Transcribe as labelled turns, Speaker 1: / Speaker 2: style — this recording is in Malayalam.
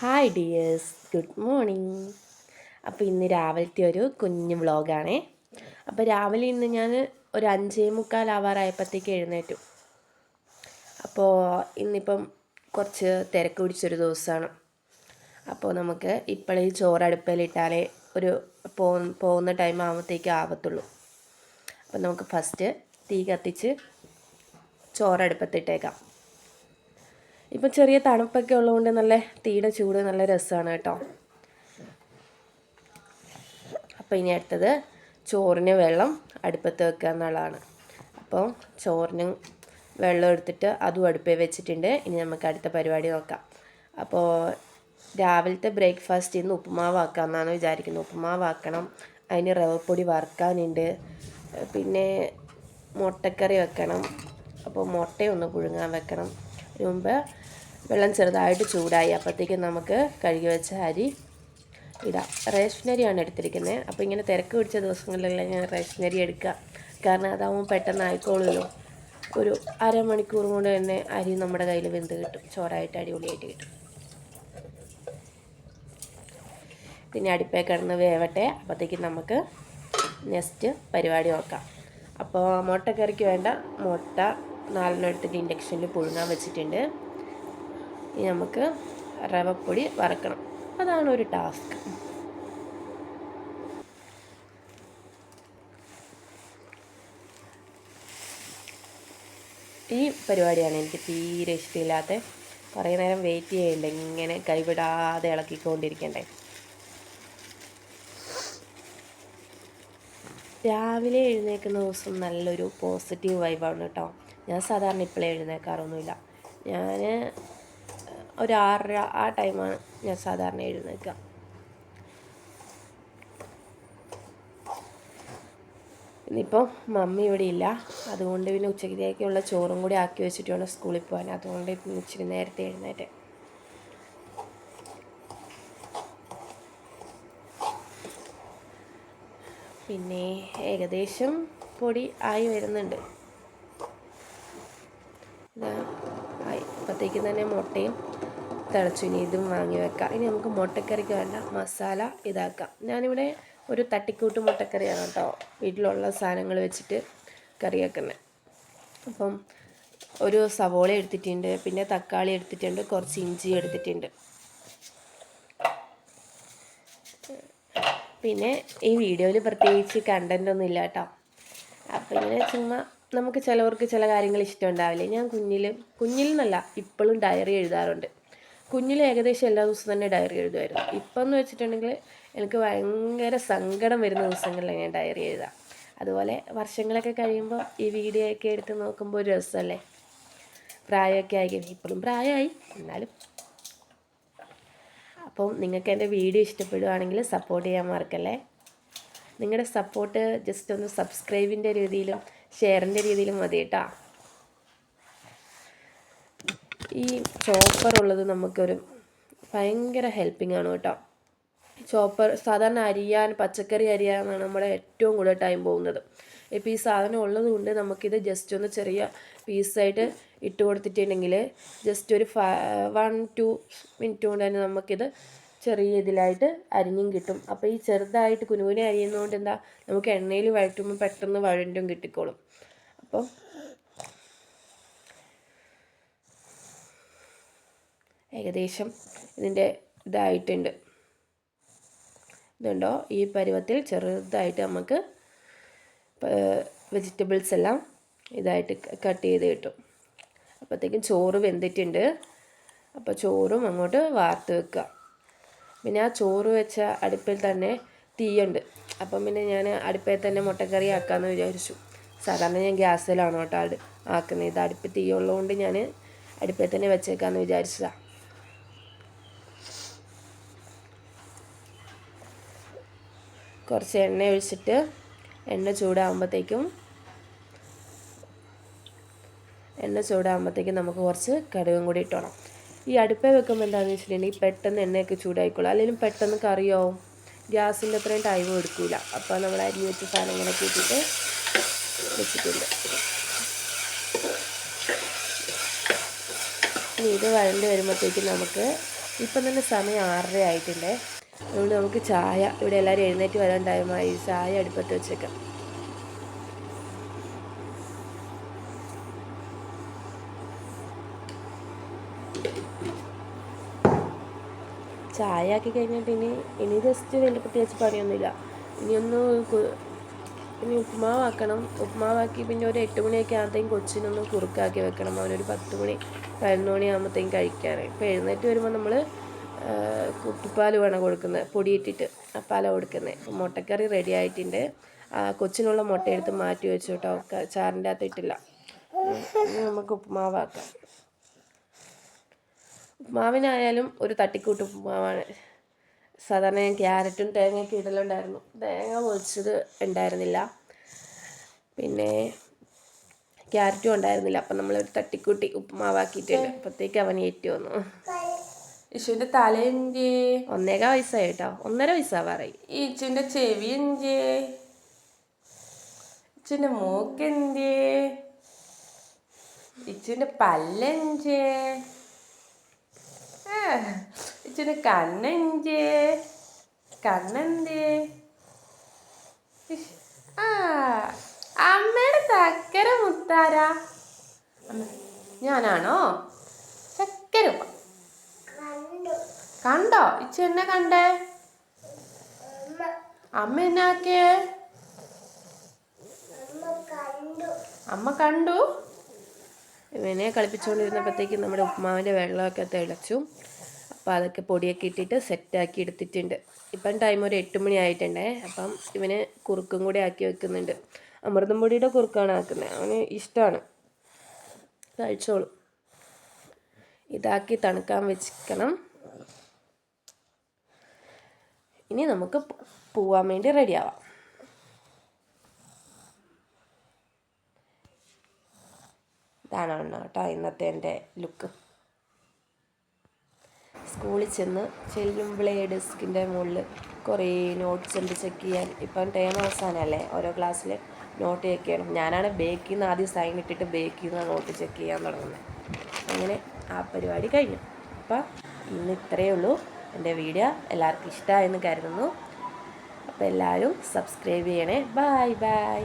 Speaker 1: Hi dears, good morning. അപ്പോൾ ഇന്ന് രാവിലത്തെ ഒരു കുഞ്ഞു വ്ളോഗാണേ. അപ്പോൾ രാവിലെ ഇന്ന് ഞാൻ ഒരു 5:45 എഴുന്നേറ്റു. അപ്പോൾ ഇന്നിപ്പം കുറച്ച് തിരക്ക് പിടിച്ചൊരു ദിവസമാണ്. അപ്പോൾ നമുക്ക് ഇപ്പോഴേ ചോറ് അടുപ്പിലിട്ടാലേ ഒരു പോകുന്ന ടൈം ആകുമ്പോഴത്തേക്ക് ആവത്തുള്ളൂ. അപ്പോൾ നമുക്ക് ഫസ്റ്റ് തീ കത്തിച്ച് ചോറടുപ്പത്തിട്ടേക്കാം. ഇപ്പം ചെറിയ തണുപ്പൊക്കെ ഉള്ളതുകൊണ്ട് നല്ല തീയുടെ ചൂട് നല്ല രസമാണ് കേട്ടോ. അപ്പോൾ ഇനി അടുത്തത് ചോറിന് വെള്ളം അടുപ്പത്ത് വെക്കുക എന്നുള്ളതാണ്. അപ്പോൾ ചോറിന് വെള്ളം എടുത്തിട്ട് അതും അടുപ്പിൽ വെച്ചിട്ടുണ്ട്. ഇനി നമുക്ക് അടുത്ത പരിപാടി നോക്കാം. അപ്പോൾ രാവിലത്തെ ബ്രേക്ക്ഫാസ്റ്റ് ഇന്ന് ഉപ്പുമാവാക്കാമെന്നാണ് വിചാരിക്കുന്നത്. ഉപ്പുമാവാക്കണം, അതിന് റവപ്പൊടി വറുക്കാനുണ്ട്, പിന്നെ മുട്ടക്കറി വെക്കണം. അപ്പോൾ മുട്ടയൊന്ന് പുഴുങ്ങാൻ വെക്കണം. അതിന് മുമ്പ് വെള്ളം ചെറുതായിട്ട് ചൂടായി, അപ്പോഴത്തേക്കും നമുക്ക് കഴുകി വെച്ച അരി ഇടാം. റേഷനരിയാണ് എടുത്തിരിക്കുന്നത്. അപ്പോൾ ഇങ്ങനെ തിരക്ക് പിടിച്ച ദിവസങ്ങളിലെല്ലാം ഞാൻ റേഷനരി എടുക്കുക, കാരണം അതാവുമ്പോൾ പെട്ടെന്ന് ആയിക്കോളുമല്ലോ. ഒരു അരമണിക്കൂർ കൊണ്ട് തന്നെ അരി നമ്മുടെ കയ്യിൽ വെന്ത് കിട്ടും, ചോറായിട്ട് അടിപൊളിയായിട്ട് കിട്ടും. പിന്നെ അടുപ്പേ കിടന്ന് വേവട്ടെ, അപ്പോഴത്തേക്കും നമുക്ക് നെക്സ്റ്റ് പരിപാടി നോക്കാം. അപ്പോൾ മുട്ടക്കറിക്ക് വേണ്ട മുട്ട 4 എടുത്തിട്ട് ഇൻഡക്ഷനിൽ പുഴുങ്ങാൻ വെച്ചിട്ടുണ്ട്. ഇനി നമുക്ക് റവപ്പൊടി വറക്കണം, അതാണ് ഒരു ടാസ്ക്. ഈ പരിപാടിയാണ് എനിക്ക് തീരെ ഇഷ്ടമില്ലാത്ത. കുറേ നേരം വെയിറ്റ് ചെയ്യണ്ടേ, ഇങ്ങനെ കൈവിടാതെ ഇളക്കിക്കൊണ്ടിരിക്കണ്ടേ. രാവിലെ എഴുന്നേൽക്കുന്ന ദിവസം നല്ലൊരു പോസിറ്റീവ് വൈബാണ് കേട്ടോ. ഞാൻ സാധാരണ ഇപ്പോഴേ എഴുന്നേൽക്കാറൊന്നുമില്ല. ഞാൻ ഒരു 6:30 ആ ടൈമാണ് ഞാൻ സാധാരണ എഴുന്നേൽക്കുക. ഇന്നിപ്പോൾ മമ്മി ഇവിടെ ഇല്ല, അതുകൊണ്ട് പിന്നെ ഉച്ചയ്ക്കേക്കുള്ള ചോറും കൂടി ആക്കി വെച്ചിട്ട് വേണം സ്കൂളിൽ പോകാൻ. അതുകൊണ്ട് ഇപ്പം ഇച്ചിരി നേരത്തെ എഴുന്നേറ്റ്. പിന്നെ ഏകദേശം പൊടി ആയി വരുന്നുണ്ട്. അപ്പോഴത്തേക്കും തന്നെ മുട്ടയും തിളച്ചു. ഇനി ഇതും വാങ്ങി വെക്കാം. ഇനി നമുക്ക് മുട്ടക്കറിക്ക് വേണ്ട മസാല ഇതാക്കാം. ഞാനിവിടെ ഒരു തട്ടിക്കൂട്ട് മുട്ടക്കറിയാണ് കേട്ടോ, വീട്ടിലുള്ള സാധനങ്ങൾ വെച്ചിട്ട് കറി വെക്കുന്നത്. അപ്പം ഒരു സവോള എടുത്തിട്ടുണ്ട്, പിന്നെ തക്കാളി എടുത്തിട്ടുണ്ട്, കുറച്ച് ഇഞ്ചി എടുത്തിട്ടുണ്ട്. പിന്നെ ഈ വീഡിയോയിൽ പ്രത്യേകിച്ച് കണ്ടൻ്റ് ഒന്നും ഇല്ല കേട്ടോ. അപ്പം ഇങ്ങനെ ചുമ്മാ നമുക്ക് ചിലവർക്ക് ചില കാര്യങ്ങൾ ഇഷ്ടമുണ്ടാവില്ലേ. ഞാൻ കുഞ്ഞിൽ നിന്നല്ല ഇപ്പോഴും ഡയറി എഴുതാറുണ്ട്. കുഞ്ഞിൽ ഏകദേശം എല്ലാ ദിവസവും തന്നെ ഡയറി എഴുതുമായിരുന്നു. ഇപ്പം എന്ന് വെച്ചിട്ടുണ്ടെങ്കിൽ എനിക്ക് ഭയങ്കര സങ്കടം വരുന്ന ദിവസങ്ങളിലാണ് ഞാൻ ഡയറി എഴുതാം. അതുപോലെ വർഷങ്ങളൊക്കെ കഴിയുമ്പോൾ ഈ വീഡിയോ ഒക്കെ എടുത്ത് നോക്കുമ്പോൾ ഒരു രസമല്ലേ. പ്രായമൊക്കെ ആയി, ഇപ്പോഴും പ്രായമായി എന്നാലും. അപ്പം നിങ്ങൾക്ക് എൻ്റെ വീഡിയോ ഇഷ്ടപ്പെടുകയാണെങ്കിൽ സപ്പോർട്ട് ചെയ്യാൻ മറക്കല്ലേ. നിങ്ങളുടെ സപ്പോർട്ട് ജസ്റ്റ് ഒന്ന് സബ്സ്ക്രൈബിൻ്റെ രീതിയിലും ഷെയറിൻ്റെ രീതിയിലും മതി കേട്ടോ. ഈ ചോപ്പർ ഉള്ളത് നമുക്കൊരു ഭയങ്കര ഹെൽപ്പിംഗ് ആണ് കേട്ടോ. ചോപ്പർ സാധാരണ പച്ചക്കറി അരിയാനാണ് നമ്മുടെ ഏറ്റവും കൂടുതൽ ടൈം പോകുന്നത്. ഇപ്പോൾ ഈ സാധനം ഉള്ളത് കൊണ്ട് നമുക്കിത് ജസ്റ്റ് ഒന്ന് ചെറിയ പീസായിട്ട് ഇട്ട് കൊടുത്തിട്ടുണ്ടെങ്കിൽ ജസ്റ്റ് ഒരു 1-2 മിനിറ്റ് കൊണ്ട് തന്നെ നമുക്കിത് ചെറിയ ഇതിലായിട്ട് അരിഞ്ഞും കിട്ടും. അപ്പോൾ ഈ ചെറുതായിട്ട് കുനുകുനെ അരിയുന്നതുകൊണ്ട് എന്താ, നമുക്ക് എണ്ണയിൽ വഴറ്റുമ്പോൾ പെട്ടെന്ന് വഴണ്ടും കിട്ടിക്കോളും. അപ്പോൾ ഏകദേശം ഇതിൻ്റെ ഇതായിട്ടുണ്ട്. ഇതുണ്ടോ, ഈ പരുവത്തിൽ ചെറുതായിട്ട് നമുക്ക് വെജിറ്റബിൾസ് എല്ലാം ഇതായിട്ട് കട്ട് ചെയ്ത് കിട്ടും. അപ്പോഴത്തേക്കും ചോറ് വെന്തിട്ടുണ്ട്. അപ്പോൾ ചോറും അങ്ങോട്ട് വാർത്ത് വെക്കുക. പിന്നെ ആ ചോറ് വെച്ച അടുപ്പിൽ തന്നെ തീയുണ്ട്. അപ്പം പിന്നെ ഞാൻ അടുപ്പിൽ തന്നെ മുട്ടക്കറി ആക്കാമെന്ന് വിചാരിച്ചു. സാധാരണ ഞാൻ ഗ്യാസിലാണ് കേട്ടോ ആക്കുന്നത്. ഇത് അടുപ്പിൽ തീ ഉള്ളതുകൊണ്ട് ഞാൻ അടുപ്പിൽ തന്നെ വെച്ചേക്കാമെന്ന് വിചാരിച്ചതാണ്. കുറച്ച് എണ്ണ ഒഴിച്ചിട്ട് എണ്ണ ചൂടാകുമ്പോഴത്തേക്കും നമുക്ക് കുറച്ച് കടുകും കൂടി ഇട്ടോണം. ഈ അടുപ്പേ വെക്കുമ്പോൾ എന്താണെന്ന് വെച്ചിട്ടുണ്ടെങ്കിൽ പെട്ടെന്ന് എണ്ണയൊക്കെ ചൂടായിക്കോളും. അല്ലെങ്കിൽ പെട്ടെന്ന് കറിയാവും, ഗ്യാസിൻ്റെ അത്രയും ടൈം എടുക്കില്ല. അപ്പോൾ നമ്മൾ അരിഞ്ഞ് വെച്ച സാധനങ്ങളൊക്കെ ഇട്ടിട്ട് വെച്ചിട്ടുണ്ട്. ഇനി ഇത് വഴണ്ട് വരുമ്പോഴത്തേക്കും നമുക്ക് ഇപ്പം തന്നെ സമയം 6:30 ആയിട്ടുണ്ട്. അതുകൊണ്ട് നമുക്ക് ചായ, ഇവിടെ എല്ലാവരും എഴുന്നേറ്റ് വരാൻ ടൈമായി, ചായ അടുപ്പത്ത് വെച്ചേക്കാം. ചായ ആക്കി കഴിഞ്ഞിട്ട് ഇനി ജസ്റ്റ് വലിയ പ്രത്യേകിച്ച് പണിയൊന്നുമില്ല. ഇനി ഉപ്പുമാവാക്കണം. ഉപ്പുമാവാക്കി പിന്നെ ഒരു 8 മണിയൊക്കെ ആകുമ്പോഴത്തേക്കും കൊച്ചിനൊന്ന് കുറുക്കാക്കി വെക്കണം. അവനൊരു 10 മണി 11 മണി ആകുമ്പോഴത്തേക്കും കഴിക്കാൻ. ഇപ്പോൾ എഴുന്നേറ്റ് വരുമ്പോൾ നമ്മൾ കുട്ടിപ്പാൽ വേണം കൊടുക്കുന്നത്, പൊടിയിട്ടിട്ട് പാലാണ് കൊടുക്കുന്നത്. മുട്ടക്കറി റെഡി ആയിട്ടുണ്ട്. കൊച്ചിനുള്ള മുട്ടയെടുത്ത് മാറ്റി വെച്ചു കേട്ടോ, ചാറിൻ്റെ അകത്ത് ഇട്ടില്ല. ഇനി നമുക്ക് ഉപ്പുമാവാക്കാം. ഉപ്പുമാവിനായാലും ഒരു തട്ടിക്കൂട്ട് ഉപ്പുമാവാണ്. സാധാരണ ഞാൻ ക്യാരറ്റും തേങ്ങയൊക്കെ ഇടലുണ്ടായിരുന്നു, തേങ്ങ പൊളിച്ചത് ഉണ്ടായിരുന്നില്ല, പിന്നെ ക്യാരറ്റും ഉണ്ടായിരുന്നില്ല. അപ്പം നമ്മളൊരു തട്ടിക്കൂട്ടി ഉപ്പുമാവാക്കിയിട്ടുണ്ട്. അപ്പോഴത്തേക്ക് അവൻ ഏറ്റു വന്നു.
Speaker 2: ഇച്ചുവിൻ്റെ തലയെഞ്ചേ
Speaker 1: 1.25 വയസ്സായി കേട്ടോ, 1.5 വയസ്സാവാറായി.
Speaker 2: ഇച്ചുവിൻ്റെ ചെവി എഞ്ചേ, ഇച്ചുവിൻ്റെ മൂക്കെന്തേ, ഇച്ചുവിൻ്റെ പല്ലെഞ്ചേ, ഇച്ചുവിൻ്റെ കണ്ണെഞ്ചേ, കണ്ണെന്തേ. അമ്മയുടെ ചക്കര മുത്താരാ? ഞാനാണോ ചക്കര? കണ്ടോ ഇച്ചു എന്നെ കണ്ടേ? അമ്മ എന്നാക്കിയേ? അമ്മ കണ്ടു.
Speaker 1: ഇവനെ കളിപ്പിച്ചുകൊണ്ടിരുന്നപ്പോഴത്തേക്കും നമ്മുടെ ഉപ്പുമാവിൻ്റെ വെള്ളമൊക്കെ തിളച്ചു. അപ്പോൾ അതൊക്കെ പൊടിയൊക്കെ ഇട്ടിട്ട് സെറ്റാക്കി എടുത്തിട്ടുണ്ട്. ഇപ്പം ടൈം ഒരു 8 മണി ആയിട്ടുണ്ടേ. അപ്പം ഇവന് കുറുക്കും കൂടി ആക്കി വെക്കുന്നുണ്ട്. അമൃതം പൊടിയുടെ കുറുക്കാണ് ആക്കുന്നത്, അവന് ഇഷ്ടമാണ്, കഴിച്ചോളും. ഇതാക്കി തണുക്കാൻ വെച്ചിരിക്കണം. ഇനി നമുക്ക് പോവാൻ വേണ്ടി റെഡിയാവാം. ഇതാണ് കേട്ടോ ഇന്നത്തെ എൻ്റെ ലുക്ക്. സ്കൂളിൽ ചെല്ലുമ്പോഴേ ഡെസ്കിൻ്റെ മുകളിൽ കുറേ നോട്ട്സ് ഉണ്ട് ചെക്ക് ചെയ്യാൻ. ഇപ്പം ടേം അവസാനമല്ലേ, ഓരോ ക്ലാസ്സിൽ നോട്ട് ചെക്ക് ചെയ്യണം. ഞാനാണ് ബേക്കിൽ നിന്ന് ആദ്യം സൈൻ ഇട്ടിട്ട് ബേക്കിൽ നിന്ന് നോട്ട് ചെക്ക് ചെയ്യാൻ തുടങ്ങുന്നത്. അങ്ങനെ ആ പരിപാടി കഴിഞ്ഞു. അപ്പം ഇന്ന് ഇത്രയേ ഉള്ളൂ. എൻ്റെ വീഡിയോ എല്ലാവർക്കും ഇഷ്ടമായെന്ന് കരുതുന്നു. അപ്പോൾ എല്ലാവരും സബ്സ്ക്രൈബ് ചെയ്യണേ. Bye bye.